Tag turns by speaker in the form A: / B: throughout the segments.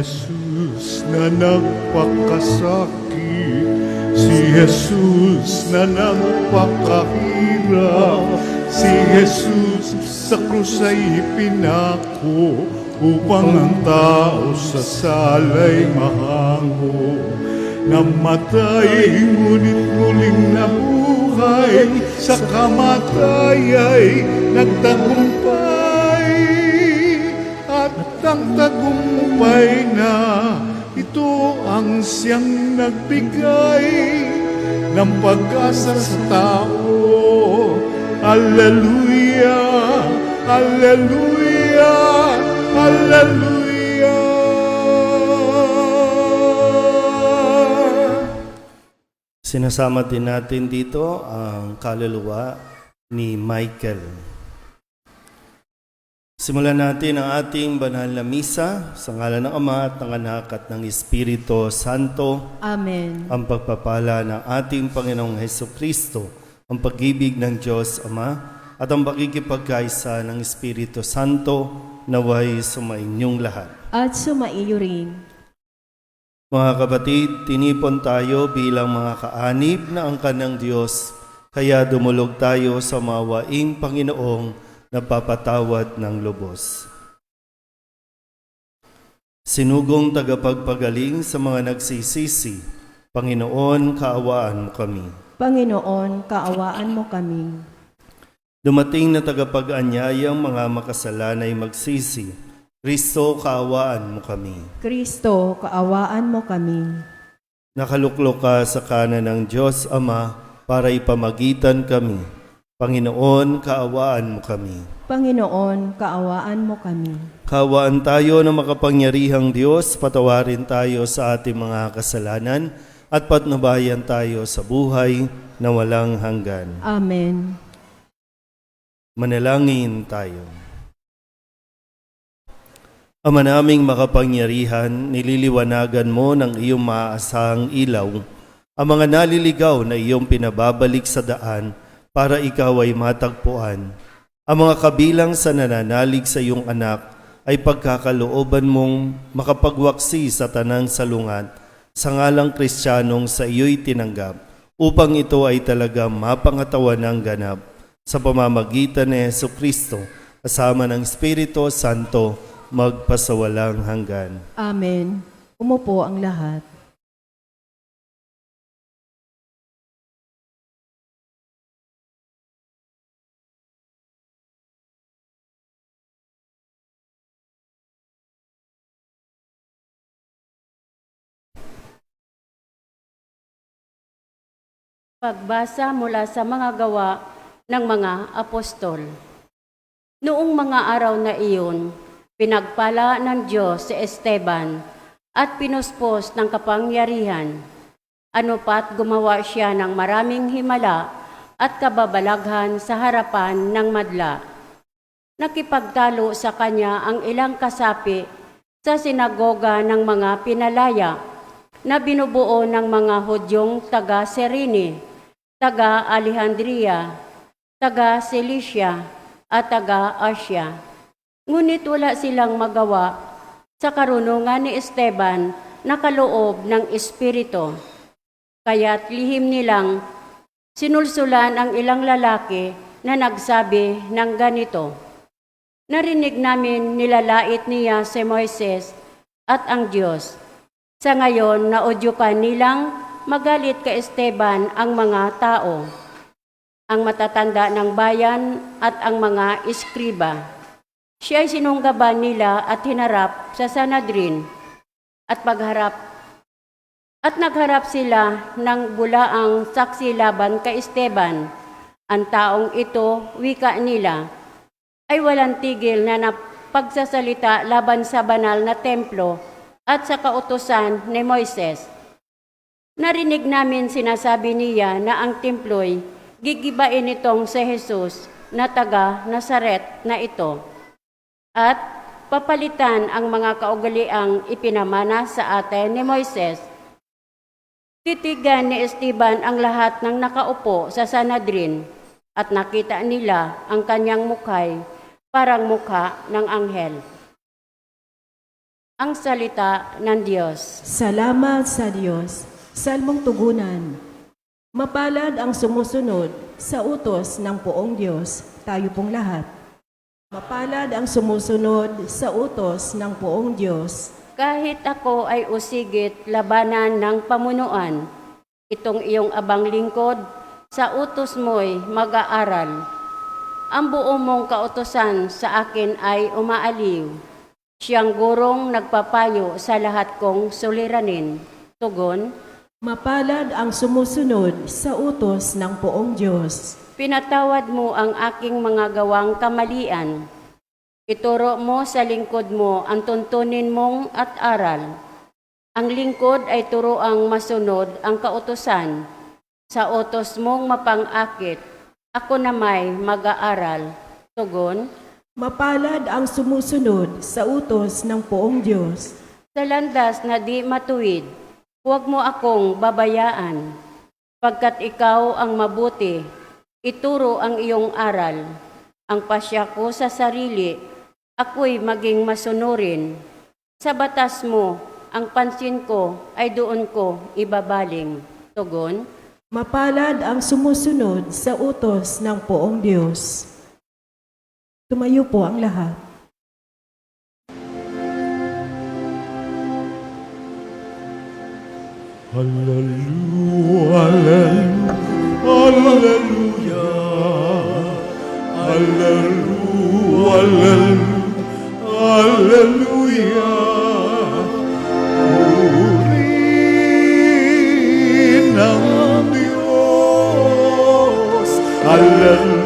A: Jesus na nagpakasakit, si Jesus na nagpakahirap, si Jesus sa krus ay pinako upang ang tao sa salay mahango. Namatay, ngunit muling nabuhay, sa kamatay ay nagtagumpay. At ang tagumpay na ito ang siyang nagbigay ng pag-asa sa tao. Hallelujah, hallelujah, hallelujah.
B: Sinasama din natin dito ang kaluluwa ni Michael. Simulan natin ang ating banal na misa sa ngalan ng Ama at ng Anak at ng Espiritu Santo.
C: Amen.
B: Ang pagpapala ng ating Panginoong Hesukristo, ang pag-ibig ng Diyos Ama at ang pakikipagkaisa ng Espiritu Santo naway sumainyong lahat.
C: At sumaiyo rin.
B: Mga kapatid, tinipon tayo bilang mga kaanib na angkan ng Diyos, kaya dumulog tayo sa mawaing Panginoong napapatawad ng lubos. Sinugong tagapagpagaling sa mga nagsisisi, Panginoon, kaawaan mo kami.
C: Panginoon, kaawaan mo kami.
B: Dumating na tagapag-anyayang mga makasalanay magsisi, Kristo, kaawaan mo kami.
C: Kristo, kaawaan mo kami.
B: Nakaluklok ka sa kanan ng Diyos Ama para ipamagitan kami. Panginoon, kaawaan mo kami.
C: Panginoon, kaawaan mo kami.
B: Kaawaan tayo ng makapangyarihang Diyos, patawarin tayo sa ating mga kasalanan at patnubayan tayo sa buhay na walang hanggan.
C: Amen.
B: Manalangin tayo. Ama naming makapangyarihan, nililiwanagan mo ng iyong maaasahang ilaw ang mga naliligaw na iyong pinababalik sa daan para ikaw ay matagpuan. Ang mga kabilang sa nananalig sa iyong anak ay pagkakalooban mong makapagwaksi sa tanang salungat sa ngalang Kristiyanong sa iyo'y tinanggap upang ito ay talaga mapangatawan ng ganap sa pamamagitan ni Hesukristo kasama ng Espiritu Santo magpasawalang hanggan.
C: Amen. Umupo ang lahat.
D: Pagbasa mula sa mga gawa ng mga apostol. Noong mga araw na iyon, pinagpala ng Diyos si Esteban at pinuspos ng kapangyarihan. Ano pat gumawa siya ng maraming himala at kababalaghan sa harapan ng madla. Nakipagtalo sa kanya ang ilang kasapi sa sinagoga ng mga pinalaya na binubuo ng mga Hudyong taga-Serene, taga-Alejandria, taga-Cilicia at taga-Asya. Ngunit wala silang magawa sa karunungan ni Esteban na kaloob ng Espiritu. Kaya't lihim nilang sinulsulan ang ilang lalaki na nagsabi ng ganito, "Narinig namin nilalait niya si Moises at ang Diyos. Sa ngayon, naudyukan nilang magalit kay Esteban ang mga tao, ang matatanda ng bayan at ang mga iskriba. Siya ay sinunggaban nila at hinarap sa Sanhedrin at nagharap sila ng bulaang saksi laban kay Esteban. Ang taong ito, wika nila, ay walang tigil na pagsasalita laban sa banal na templo at sa kautusan ni Moises. Narinig namin sinasabi niya na ang templo'y gigibain nitong si Jesus na taga Nazaret na ito at papalitan ang mga kaugaliang ipinamana sa atin ni Moises. Titigan ni Esteban ang lahat ng nakaupo sa Sanhedrin at nakita nila ang kanyang mukhay parang mukha ng anghel. Ang salita ng Diyos.
C: Salamat sa Diyos. Salmong tugunan. Mapalad ang sumusunod sa utos ng poong Diyos, tayo pong lahat. Mapalad ang sumusunod sa utos ng poong Diyos.
D: Kahit ako ay usigit labanan ng pamunuan, itong iyong abang lingkod, sa utos mo'y mag-aaral. Ang buo mong kautosan sa akin ay umaaliw. Siyang gurong nagpapayo sa lahat kong suliranin. Tugon,
C: Mapalad ang sumusunod sa utos ng poong Diyos.
D: pinatawad mo ang aking mga gawang kamalian. Ituro mo sa lingkod mo ang tuntunin mong at aral. Ang lingkod ay turoang masunod ang kautosan. Sa utos mong mapangakit, ako na may mag-aaral. Tugon,
C: Mapalad ang sumusunod sa utos ng poong Diyos.
D: sa landas na di matuwid, huwag mo akong babayaan. Pagkat ikaw ang mabuti, ituro ang iyong aral. Ang pasya ko sa sarili, ako'y maging masunurin. Sa batas mo, ang pansin ko ay doon ko ibabaling. Tugon,
C: Mapalad ang sumusunod sa utos ng poong Diyos. Tumayo po ang lahat.
A: Hallelujah, hallelujah, hallelujah, hallelujah. Purihin ang Diyos, hallelujah.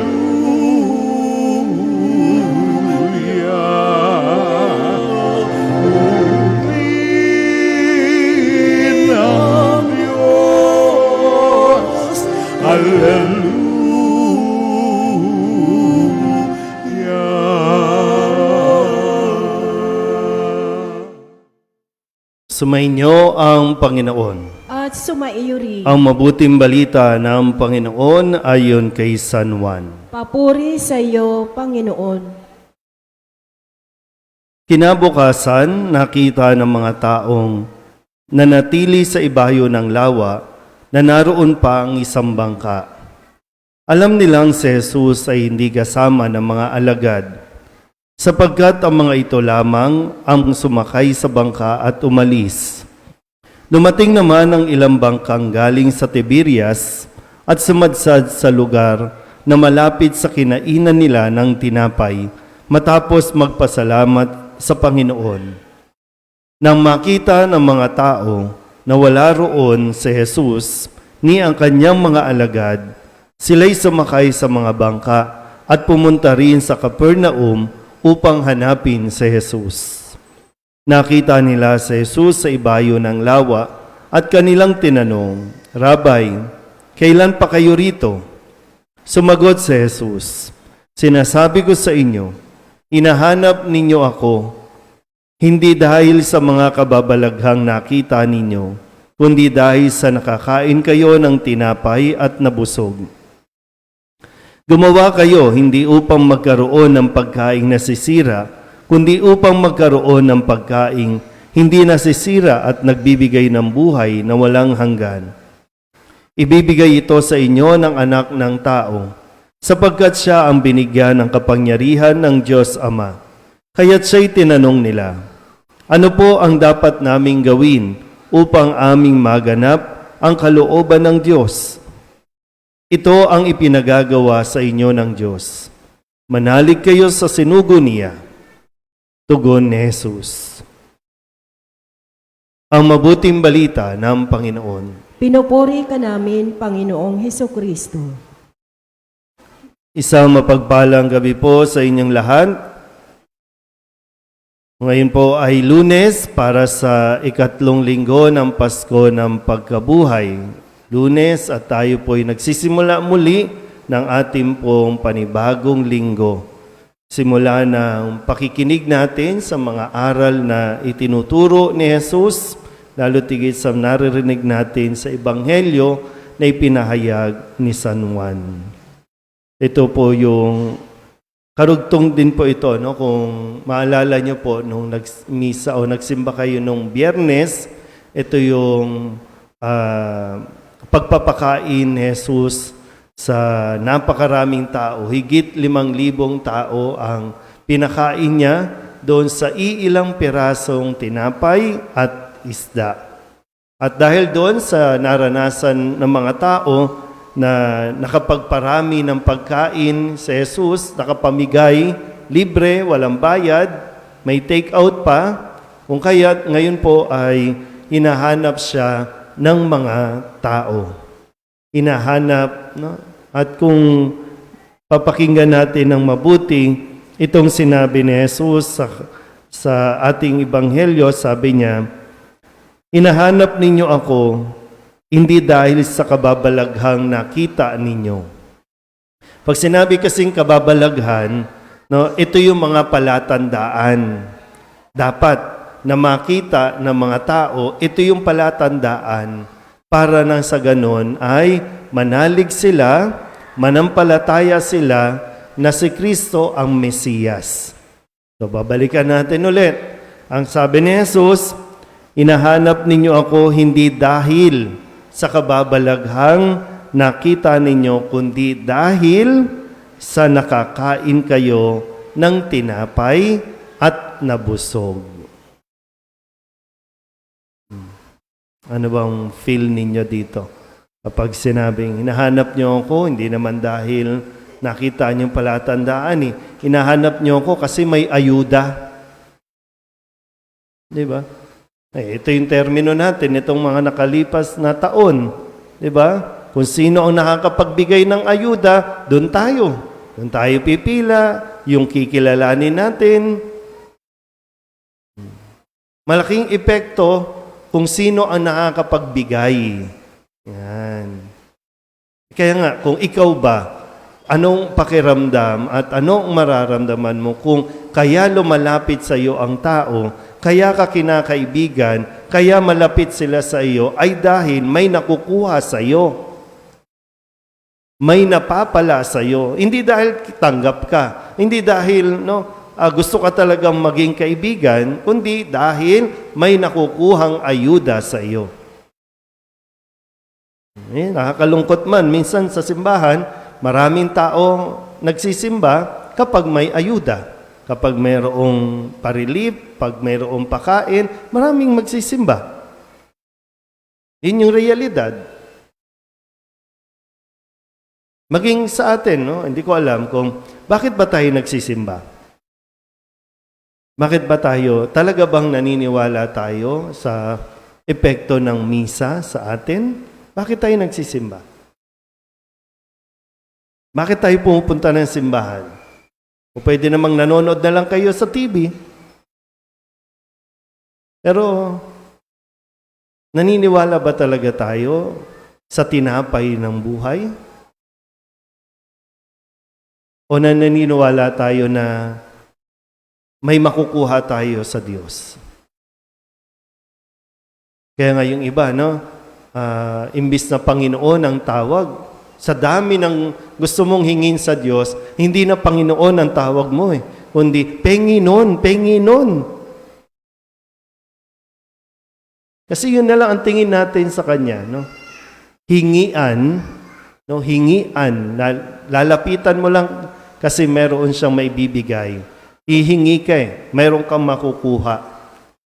A: Purihin ang Diyos, hallelujah.
B: Sumainyo ang Panginoon.
C: At sumaiyo rin.
B: Ang mabuting balita ng Panginoon ayon kay San Juan.
C: Papuri sa iyo, Panginoon.
B: Kinabukasan, nakita ng mga taong nanatili sa ibayo ng lawa na naroon pa ang isang bangka. Alam nilang si Jesus ay hindi kasama ng mga alagad, sapagkat ang mga ito lamang ang sumakay sa bangka at umalis. Dumating naman ang ilang bangkang galing sa Tiberias at sumadsad sa lugar na malapit sa kinainan nila ng tinapay matapos magpasalamat sa Panginoon. Nang makita ng mga tao na wala roon si Jesus ni ang kanyang mga alagad, sila'y sumakay sa mga bangka at pumunta rin sa Capernaum upang hanapin si Jesus. Nakita nila si Jesus sa ibayo ng lawa at kanilang tinanong, Rabay, kailan pa kayo rito? Sumagot si Jesus, Sinasabi ko sa inyo, hinahanap ninyo ako, hindi dahil sa mga kababalaghang nakita ninyo, kundi dahil sa nakakain kayo ng tinapay at nabusog. Gumawa kayo hindi upang magkaroon ng pagkaing nasisira, kundi upang magkaroon ng pagkaing hindi nasisira at nagbibigay ng buhay na walang hanggan. Ibibigay ito sa inyo ng anak ng tao, sapagkat siya ang binigyan ng kapangyarihan ng Diyos Ama. Kaya't siya'y tinanong nila, ano po ang dapat naming gawin upang aming maganap ang kalooban ng Diyos? Ito ang ipinagagawa sa inyo ng Diyos. Manalig kayo sa sinugo niya. Tugon ni Jesus. Ang mabuting balita ng Panginoon.
C: Pinupuri ka namin, Panginoong Hesukristo.
B: Isang mapagpalang gabi po sa inyong lahat. Ngayon po ay Lunes para sa ikatlong linggo ng Pasko ng Pagkabuhay. Lunes at tayo po ay nagsisimula muli ng ating pong panibagong linggo. Simula ng pakikinig natin sa mga aral na itinuturo ni Jesus, lalo tigit sa naririnig natin sa Ebanghelyo na ipinahayag ni San Juan. Ito po yung karugtong din po ito, no? Kung maalala nyo po, nung nagmisa o nagsimba kayo nung Biyernes, ito yung pagpapakain ni Jesus sa napakaraming tao. Higit 5,000 tao ang pinakain niya doon sa iilang pirasong tinapay at isda. At dahil doon sa naranasan ng mga tao na nakapagparami ng pagkain sa Jesus, nakapamigay, libre, walang bayad, may take out pa, kung kaya ngayon po ay hinahanap siya ng mga tao. Hinahanap, no? At kung papakinggan natin ng mabuti, itong sinabi ni Jesus sa ating ebanghelyo, sabi niya, hinahanap ninyo ako, hindi dahil sa kababalaghang nakita ninyo. Pag sinabi kasing kababalaghan, no, ito yung mga palatandaan. Dapat na makita ng mga tao, ito yung palatandaan para nang sa ganon ay manalig sila, manampalataya sila na si Kristo ang Mesiyas. So babalikan natin ulit. Ang sabi ni Jesus, hinahanap ninyo ako hindi dahil sa kababalaghang nakita ninyo, kundi dahil sa nakakain kayo ng tinapay at nabusog. Ano bang feel ninyo dito? Kapag sinabing, hinahanap niyo ako, hindi naman dahil nakita niyo palatandaan eh. Hinahanap niyo ako kasi may ayuda. Di ba? Ito yung termino natin, itong mga nakalipas na taon. Di ba? Kung sino ang nakakapagbigay ng ayuda, doon tayo. Doon tayo pipila, yung kikilalanin natin. Malaking epekto kung sino ang nakakapagbigay. Yan. Kaya nga, kung ikaw ba, anong pakiramdam at anong mararamdaman mo kung kaya lumalapit sa iyo ang tao, kaya ka kinakaibigan, kaya malapit sila sa iyo, ay dahil may nakukuha sa iyo. May napapala sa iyo. Hindi dahil tanggap ka. Hindi dahil gusto ka talagang maging kaibigan, kundi dahil may nakukuhang ayuda sa iyo. Nakakalungkot man, minsan sa simbahan, maraming tao nagsisimba kapag may ayuda. Kapag mayroong parilip, pag mayroong pakain, maraming magsisimba. Yun yung realidad. Maging sa atin, hindi ko alam kung bakit ba tayo nagsisimba? Bakit ba tayo, talaga bang naniniwala tayo sa epekto ng misa sa atin? Bakit tayo nagsisimba? Bakit tayo pumupunta ng simbahan? O pwede namang nanonood na lang kayo sa TV. Pero, naniniwala ba talaga tayo sa tinapay ng buhay? O naniniwala tayo na may makukuha tayo sa Diyos? Kaya nga yung iba, imbis na Panginoon ang tawag, sa dami ng gusto mong hingin sa Diyos, hindi na Panginoon ang tawag mo kundi Penginon, Penginon. Kasi yun na lang ang tingin natin sa Kanya, Hingian, hingian, lalapitan mo lang kasi meron siyang maibibigay. Ihingi ka mayroon kang makukuha.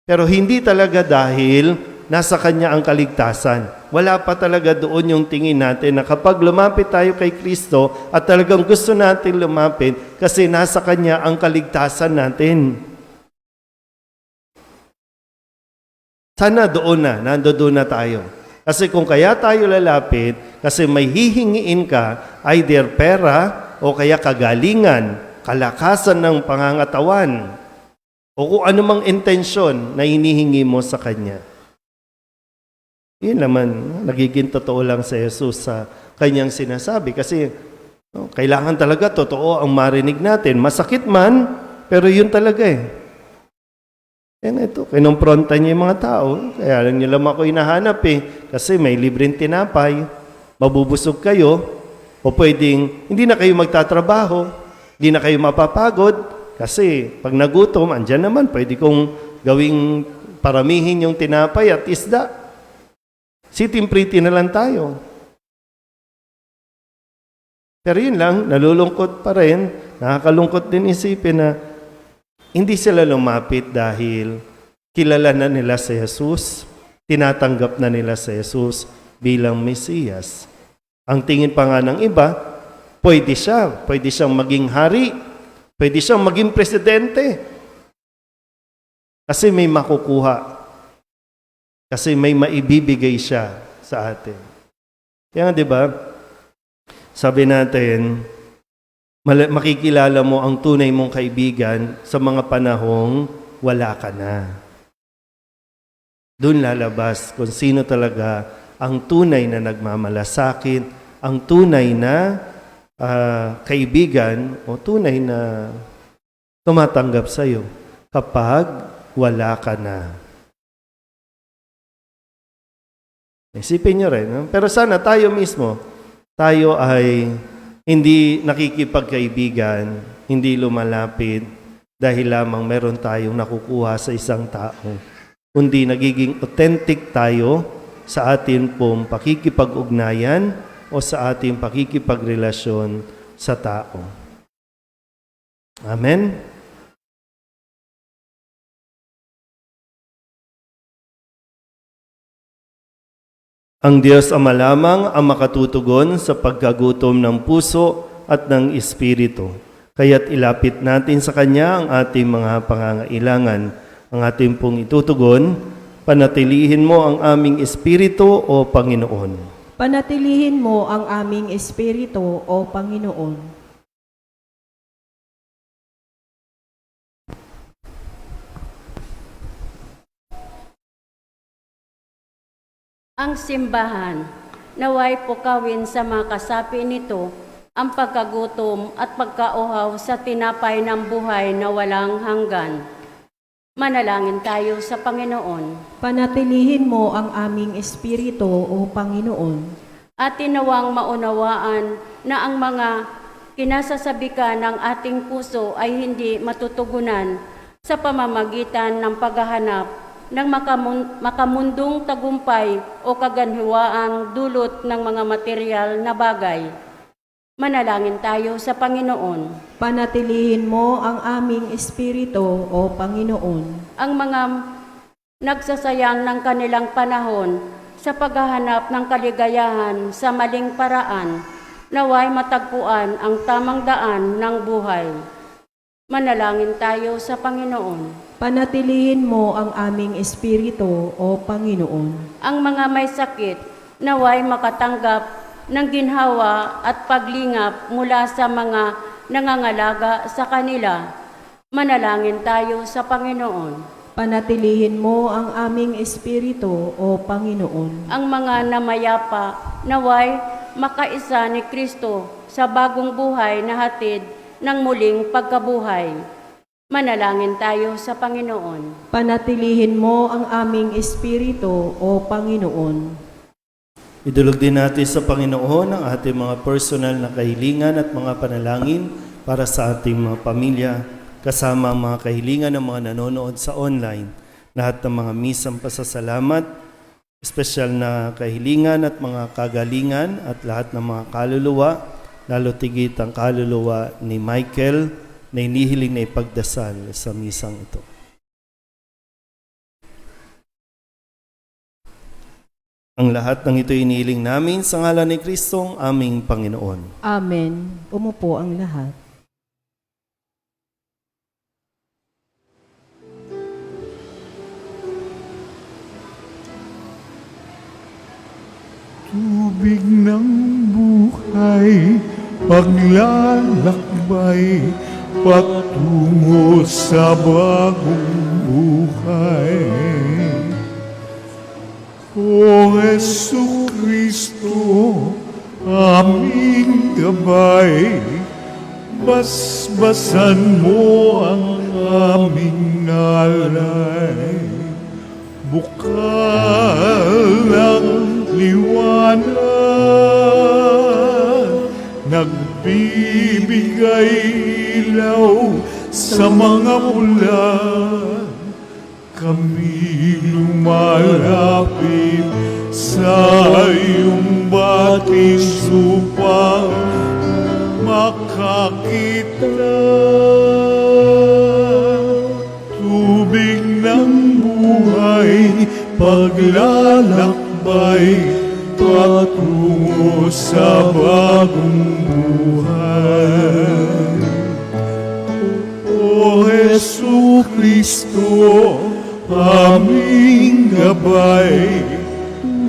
B: Pero hindi talaga dahil nasa Kanya ang kaligtasan. Wala pa talaga doon yung tingin natin na kapag lumapit tayo kay Kristo at talagang gusto natin lumapit kasi nasa Kanya ang kaligtasan natin. Sana nandoon na tayo. Kasi kung kaya tayo lalapit, kasi may hihingiin ka, either pera o kaya kagalingan, kalakasan ng pangangatawan, o kung anumang intensyon na hinihingi mo sa Kanya. Yun naman, nagiging totoo lang sa Jesus sa Kanyang sinasabi. Kasi kailangan talaga totoo ang marinig natin. Masakit man, pero yun talaga Yan ito, kinumpronta niya yung mga tao. Kaya lang nyo lang ako hinahanap Kasi may libreng tinapay, mabubusog kayo, o pwedeng hindi na kayo magtatrabaho, Di na kayo mapapagod kasi pag nagutom, andyan naman, pwede kong gawing paramihin yung tinapay at isda. Sitting pretty na lang tayo. Pero yun lang, nalulungkot pa rin, nakakalungkot din isipin na hindi sila lumapit dahil kilala na nila si Jesus, tinatanggap na nila si Jesus bilang Mesiyas. Ang tingin pa nga ng iba, pwede siyang maging hari, pwede siyang maging presidente. Kasi may makukuha, kasi may maibibigay siya sa atin. Kaya nga, di ba? Sabi natin, makikilala mo ang tunay mong kaibigan sa mga panahong wala ka na. Doon lalabas kung sino talaga ang tunay na nagmamalasakit, ang tunay na kaibigan o tunay na tumatanggap sa iyo kapag wala ka na. Isipin nyo rin. No? Pero sana tayo mismo, tayo ay hindi nakikipagkaibigan, hindi lumalapit dahil lamang meron tayong nakukuha sa isang tao. Kundi nagiging authentic tayo sa ating pong pakikipag-ugnayan o sa ating pakikipagrelasyon sa tao. Amen? Ang Diyos Ama lamang ang makatutugon sa pagkagutom ng puso at ng espiritu. Kaya't ilapit natin sa Kanya ang ating mga pangangailangan. Ang ating pong itutugon, panatilihin mo ang aming espiritu o Panginoon.
C: Panatilihin mo ang aming espiritu, O Panginoon.
D: Ang simbahan, naway pukawin sa mga kasapi nito ang pagkagutom at pagkauhaw sa tinapay ng buhay na walang hanggan. Manalangin tayo sa Panginoon.
C: Panatilihin mo ang aming espiritu, O Panginoon.
D: At tinawang maunawaan na ang mga kinasasabikan ng ating puso ay hindi matutugunan sa pamamagitan ng paghahanap ng makamundong tagumpay o kaganhiwaang dulot ng mga material na bagay. Manalangin tayo sa Panginoon.
C: Panatilihin mo ang aming espiritu, O Panginoon.
D: Ang mga nagsasayang ng kanilang panahon sa paghahanap ng kaligayahan sa maling paraan, naway matagpuan ang tamang daan ng buhay. Manalangin tayo sa Panginoon.
C: Panatilihin mo ang aming espiritu, O Panginoon.
D: Ang mga may sakit, naway makatanggap ng ginhawa at paglingap mula sa mga nangangalaga sa kanila. Manalangin tayo sa Panginoon.
C: Panatilihin mo ang aming espiritu, O Panginoon.
D: Ang mga namayapa, naway makaisa ni Kristo sa bagong buhay na hatid ng muling pagkabuhay. Manalangin tayo sa Panginoon.
C: Panatilihin mo ang aming espiritu, O Panginoon.
B: Idulog din natin sa Panginoon ang ating mga personal na kahilingan at mga panalangin para sa ating mga pamilya, kasama ang mga kahilingan ng mga nanonood sa online. Lahat ng mga misang pasasalamat, espesyal na kahilingan at mga kagalingan at lahat ng mga kaluluwa, lalo tigit ang kaluluwa ni Michael na inihiling na ipagdasal sa misang ito. Ang lahat ng ito inihiling namin sa ngalan ni Kristong aming Panginoon.
C: Amen. Umupo ang lahat.
A: Tubig ng buhay, paglalakbay, patungo sa bagong buhay. O Jesucristo, aming gabay, basbasan mo ang aming alay. Bukal ang liwanag, nagbibigay ilaw sa mga ulan. Kami lumalapit sa iyong batis upang makakita. Tubig ng buhay, paglalakbay, patungo sa bagong buhay. O Jesucristo, aming gabay,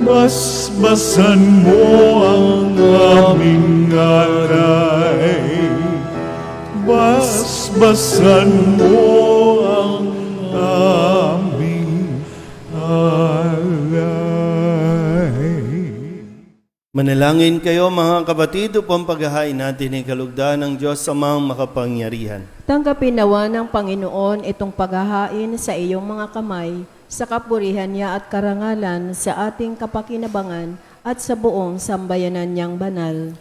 A: basbasan mo ang aming alay. Basbasan mo ang aming alay.
B: Manalangin kayo mga kapatid upang paghahain natin ang kalugdan ng Diyos Amang makapangyarihan.
C: Tanggapin nawa ng Panginoon itong paghahain sa iyong mga kamay, sa kapurihan niya at karangalan sa ating kapakinabangan at sa buong sambayanan niyang banal.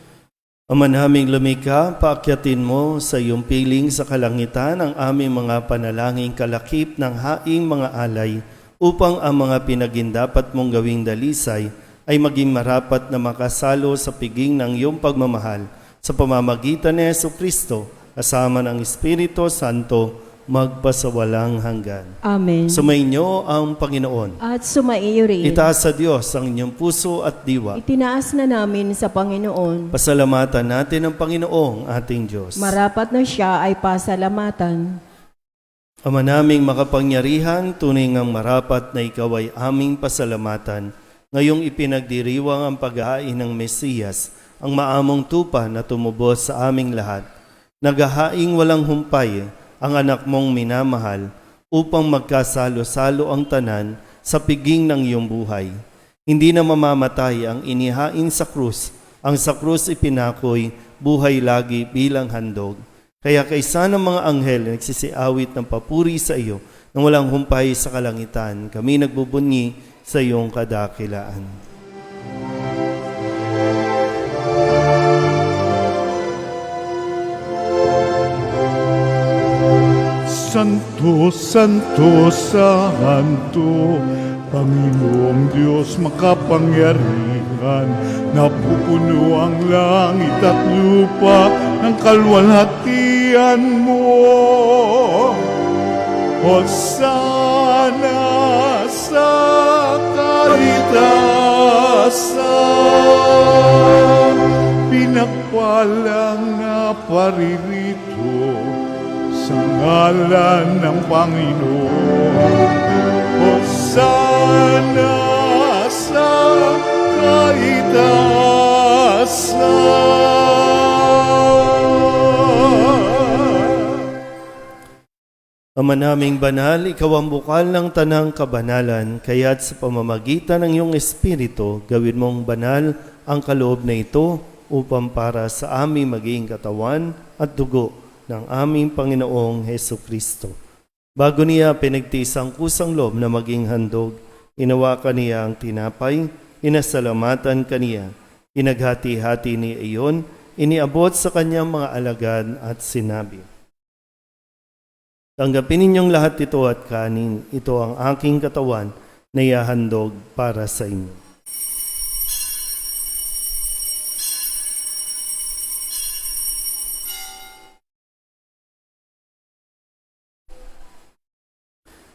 B: Ama naming lumikha, paakyatin mo sa iyong piling sa kalangitan ang aming mga panalangin kalakip ng haing mga alay upang ang mga pinagindapat mong gawing dalisay ay maging marapat na makasalo sa piging ng iyong pagmamahal sa pamamagitan ni Jesucristo kasama ng Espiritu Santo magpasawalang hanggan.
C: Amen.
B: Sumainyo ang Panginoon.
C: At sumaiyo rin.
B: Itaas sa Diyos ang inyong puso at diwa.
C: Itinaas na namin sa Panginoon.
B: Pasalamatan natin ang Panginoong ating Diyos.
C: Marapat na siya ay pasalamatan.
B: Ama naming makapangyarihan, tunay ngang marapat na ikaw ay aming pasalamatan. Ngayong ipinagdiriwang ang paghahain ng Mesiyas, ang maamong tupa na tumubos sa aming lahat. Naghahaing walang humpay ang anak mong minamahal upang magkasalo-salo ang tanan sa piging ng iyong buhay. Hindi na mamamatay ang inihain sa krus. Ang sa krus ipinakoy, buhay lagi bilang handog. Kaya kaysa ng mga anghel na nagsisiawit ng papuri sa iyo nang walang humpay sa kalangitan, kami nagbubunyi sa iyong kadakilaan.
A: Santo, Santo, Santo, Panginoong Diyos makapangyarihan, napupuno ang langit at lupa ng kalwalhatian mo. Hosana sa kalitasan, pinagpalang na paririto sa ngalan ng Panginoon. Hosana sa kalitasan.
B: Ama naming banal, ikaw ang bukal ng tanang kabanalan, kaya't sa pamamagitan ng iyong Espiritu, gawin mong banal ang kaloob na ito upang para sa aming maging katawan at dugo ng aming Panginoong Hesukristo. Bago niya pinagtiis ang kusang loob na maging handog, inawakan niya ang tinapay, inasalamatan kaniya, inaghati-hati niya iyon, iniabot sa kanyang mga alagad at sinabi, tanggapin ninyong lahat ito at kanin, ito ang aking katawan na ihahandog para sa inyo.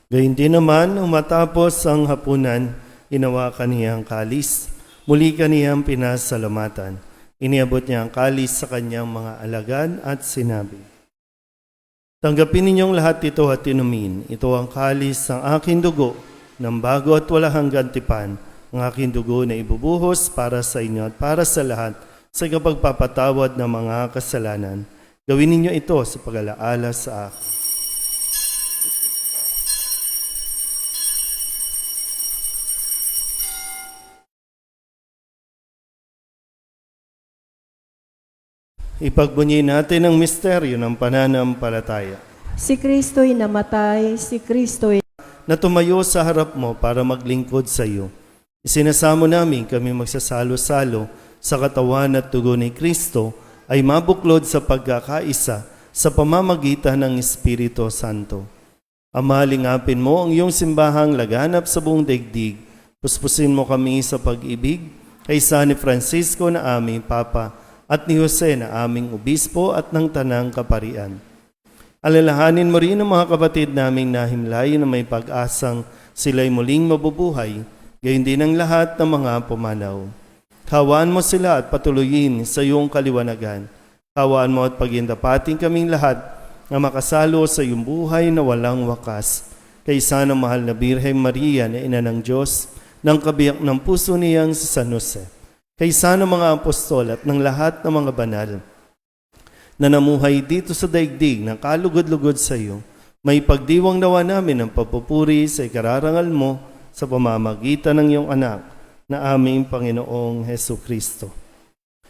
B: Gayun din naman, matapos ang hapunan, inawakan niya ang kalis, muli kaniyang pinasalamatan. Iniabot niya ang kalis sa kanyang mga alagad at sinabi, tanggapin ninyong lahat ito at inumin. Ito ang kalis ng aking dugo, ng bago at wala hanggang tipan, ang aking dugo na ibubuhos para sa inyo at para sa lahat sa kapagpapatawad ng mga kasalanan. Gawin ninyo ito sa pag-alaala sa akin. Ipagbunyi natin ang misteryo ng pananampalataya.
C: Si Kristo'y namatay, si Kristo'y
B: Na tumayo sa harap mo para maglingkod sa iyo. Isinasamo namin kami magsasalo-salo sa katawan at dugo ni Kristo ay mabuklod sa pagkakaisa sa pamamagitan ng Espiritu Santo. Ama, lingapin mo ang iyong simbahang laganap sa buong daigdig. Puspusin mo kami sa pag-ibig kay San Francisco na aming Papa at ni Jose na aming Obispo at ng Tanang Kaparian. Alalahanin mo rin ang mga kapatid naming nahimlay na may pag-asang sila'y muling mabubuhay, gayon din ang lahat ng mga pumanaw. Kawaan mo sila at patuloyin sa iyong kaliwanagan. Kawaan mo at pagindapating kaming lahat na makasalo sa iyong buhay na walang wakas. Kaysa ng mahal na Birheng Maria na Ina ng Diyos, ng kabiyak ng puso niyang si San Jose. Kaysa ng mga apostol at ng lahat ng mga banal na namuhay dito sa daigdig ng kalugod-lugod sa iyo, may pagdiwang nawa namin ang papupuri sa ikararangal mo sa pamamagitan ng iyong anak na aming Panginoong Hesu Kristo.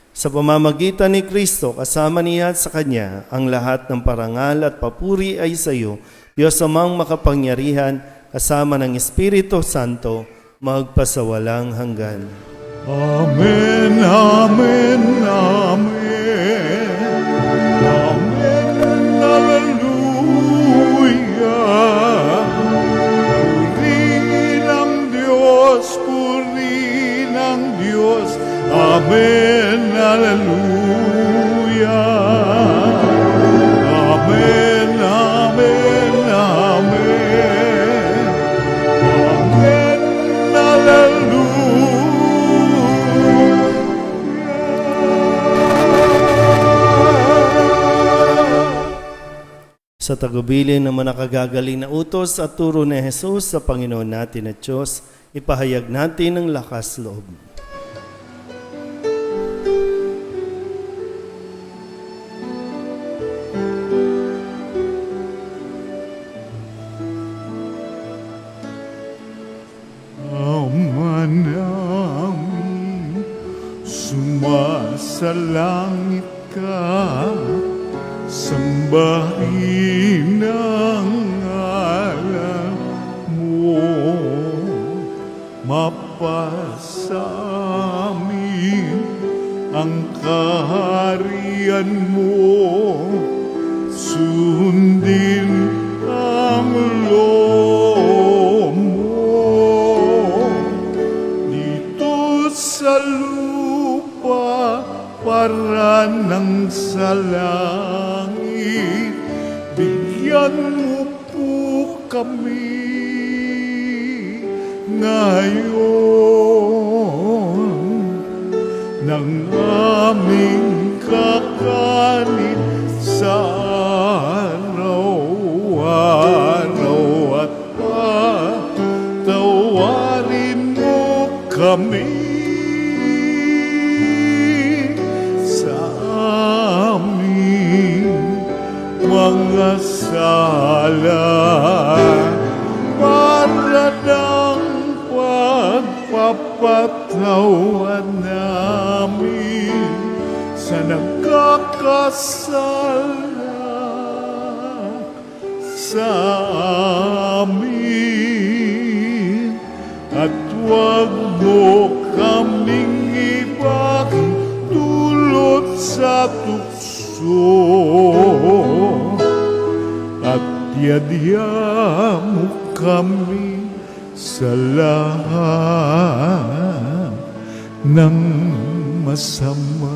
B: Sa pamamagitan ni Kristo, kasama niya at sa Kanya, ang lahat ng parangal at papuri ay sa iyo, Diyos amang makapangyarihan, kasama ng Espiritu Santo, magpasawalang hanggan.
A: Amen, amen, amen. Amen, hallelujah. Puri ng Diyos, puri ng Diyos. Amen, hallelujah. Amen, amen, amen. Amen, hallelujah.
B: Sa tagubilin ng manakagagaling na utos at turo ni Jesus sa Panginoon natin at Diyos, ipahayag natin ang lakas loob.
A: Ama namin, sumasalangit ka, sambahin ang ngalan mo, mapasamin ang kaharian mo, sundin ang loob mo dito sa lupa para ng sa langit. Bigyan mo po kami ngayon ng aming kakanin sa araw-araw at patawarin mo kami sa aming mga sala para ng pagpapatawad namin sa nagkakasala sa amin, at huwag mo kaming ibagin dulot sa tukso, at yadya mo kami sa lahat ng masama.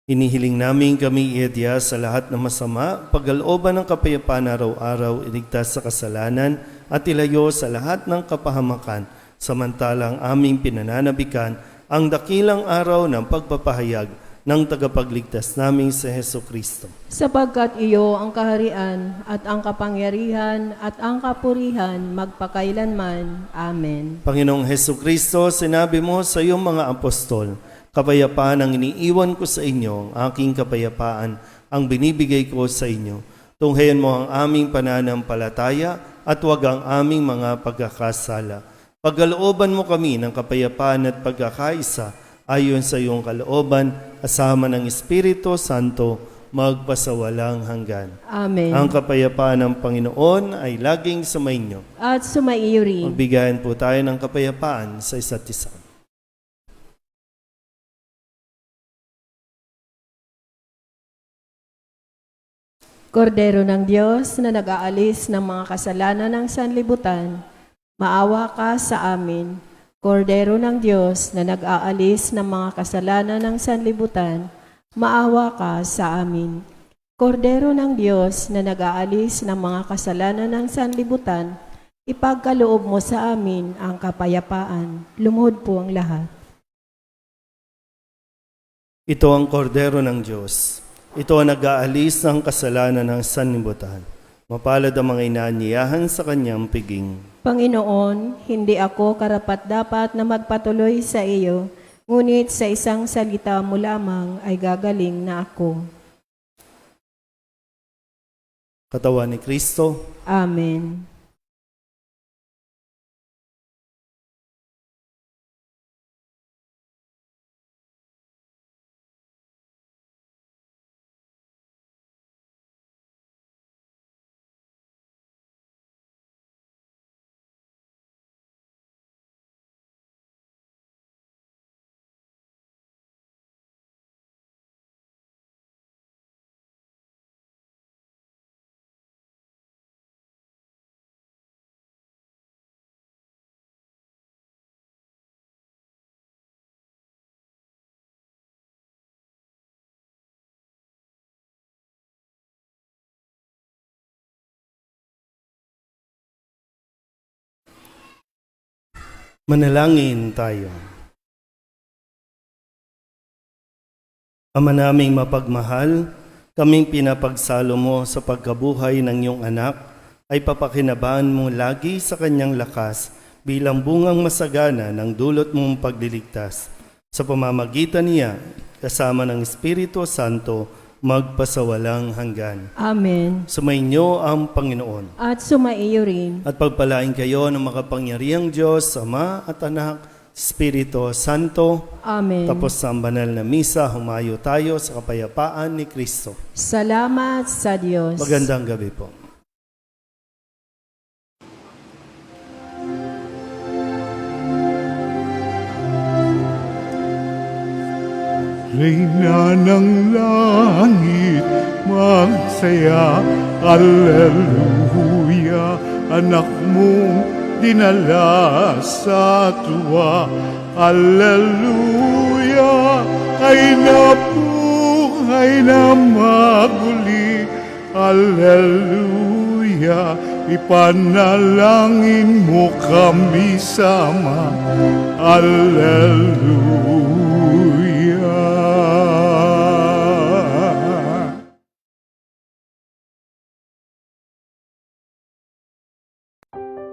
B: Inihiling namin kami iadya sa lahat ng masama, pagkalooban ng kapayapaan araw-araw, iligtas sa kasalanan at ilayo sa lahat ng kapahamakan, samantalang aming pinananabikan ang dakilang araw ng pagpapahayag ng tagapagligtas naming si Hesu Kristo.
C: Sapagkat iyo ang kaharian at ang kapangyarihan at ang kapurihan magpakailanman. Amen.
B: Panginoong Hesu Kristo, sinabi mo sa iyong mga apostol, kapayapaan ang iniiwan ko sa inyo, ang aking kapayapaan ang binibigay ko sa inyo. Tunghayan mo ang aming pananampalataya at huwag ang aming mga pagkakasala. Pagkalooban mo kami ng kapayapaan at pagkakaisa ayon sa iyong kalooban, kasama ng Espiritu Santo, magpasawalang hanggan.
C: Amen.
B: Ang kapayapaan ng Panginoon ay laging sumainyo.
C: At sumaiyo rin.
B: Magbigayan po tayo ng kapayapaan sa isa't isa.
C: Kordero ng Diyos na nag-aalis ng mga kasalanan ng sanlibutan, maawa ka sa amin. Kordero ng Diyos na nag-aalis ng mga kasalanan ng sanlibutan, maawa ka sa amin. Kordero ng Diyos na nag-aalis ng mga kasalanan ng sanlibutan, ipagkaloob mo sa amin ang kapayapaan. Lumuhod po ang lahat.
B: Ito ang kordero ng Diyos. Ito ang nag-aalis ng kasalanan ng sanlibutan. Mapalad ang mga inaanyayahan sa kanyang piging.
C: Panginoon, hindi ako karapat-dapat na magpatuloy sa iyo, ngunit sa isang salita mo lamang ay gagaling na ako.
B: Katawan ni Kristo.
C: Amen.
B: Manalangin tayo. Ama naming mapagmahal, kaming pinapagsalo mo sa pagkabuhay ng iyong anak, ay papakinabangan mo lagi sa kanyang lakas bilang bungang masagana ng dulot mong pagliligtas. Sa pamamagitan niya, kasama ng Espiritu Santo, magpasawalang hanggan.
C: Amen.
B: Sumainyo ang Panginoon.
C: At sumaiyo rin.
B: At pagpalain kayo ng makapangyarihang Diyos, Ama at Anak, Espiritu Santo.
C: Amen.
B: Tapos sa banal na misa, humayo tayo sa kapayapaan ni Kristo.
C: Salamat sa Diyos.
B: Magandang gabi po.
A: Reyna ng langit, magsaya, Alleluia. Anak mong dinala sa tuwa, Alleluia. Ay nabuhay na maguli, Alleluia. Ipanalangin mo kami sama, Alleluia.